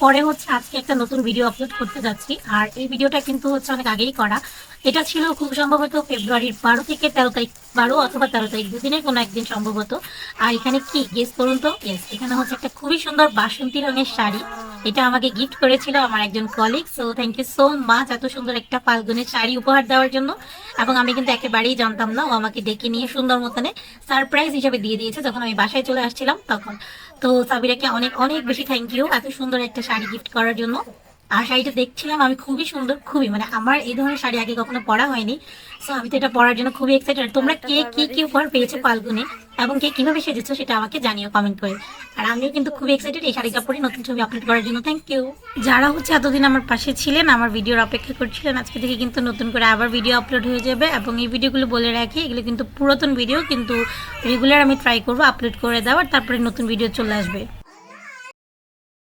পরে হচ্ছে আজকে একটা নতুন ভিডিও আপলোড করতে যাচ্ছি। আর এই ভিডিওটা কিন্তু হচ্ছে অনেক আগেই করা। এটা ছিল খুব সম্ভবত ফেব্রুয়ারির 12 থেকে 13 তারিখ, 12 অথবা 13 তারিখ, দুদিনের কোনো একদিন সম্ভবত। আর এখানে কি গেস করুন তো? ইয়েস, এখানে হচ্ছে একটা খুবই সুন্দর বাসন্তী রঙের শাড়ি। এটা আমাকে গিফট করেছিল আমার একজন colleague. So thank you so much এত সুন্দর একটা ফাল্গুনের শাড়ি উপহার দেওয়ার জন্য। এবং আমি কিন্তু একেবারেই জানতাম না, ও আমাকে ডেকে নিয়ে সুন্দর মতনে সারপ্রাইজ হিসেবে দিয়ে দিয়েছে যখন আমি বাসায় চলে আসছিলাম তখন। তো সাবিরাকে অনেক অনেক বেশি থ্যাংক ইউ এত সুন্দর একটা শাড়ি গিফট করার জন্য। আর শাড়িটা দেখছিলাম আমি, খুবই সুন্দর, খুবই, মানে আমার এই ধরনের শাড়ি আগে কখনো পরা হয়নি। সো আমি তো এটা পরার জন্য খুবই এক্সাইটেড। তোমরা কে কি কি উপহার পেয়েছো ফাল্গুনে এবং কে কিভাবে সেজেছো সেটা আমাকে জানিও কমেন্ট করে। আর আমিও কিন্তু খুবই এক্সাইটেড এই শাড়িটা পরে নতুন ছবি আপলোড করার জন্য। থ্যাংক ইউ যারা হচ্ছে এতদিন আমার পাশে ছিলেন, আমার ভিডিওর অপেক্ষা করছিলেন। আজকে থেকে কিন্তু নতুন করে আবার ভিডিও আপলোড হয়ে যাবে। এবং এই ভিডিওগুলো বলে রাখি, এগুলো কিন্তু পুরাতন ভিডিও, কিন্তু রেগুলার আমি ট্রাই করবো আপলোড করে দেওয়ার, তারপরে নতুন ভিডিও চলে আসবে।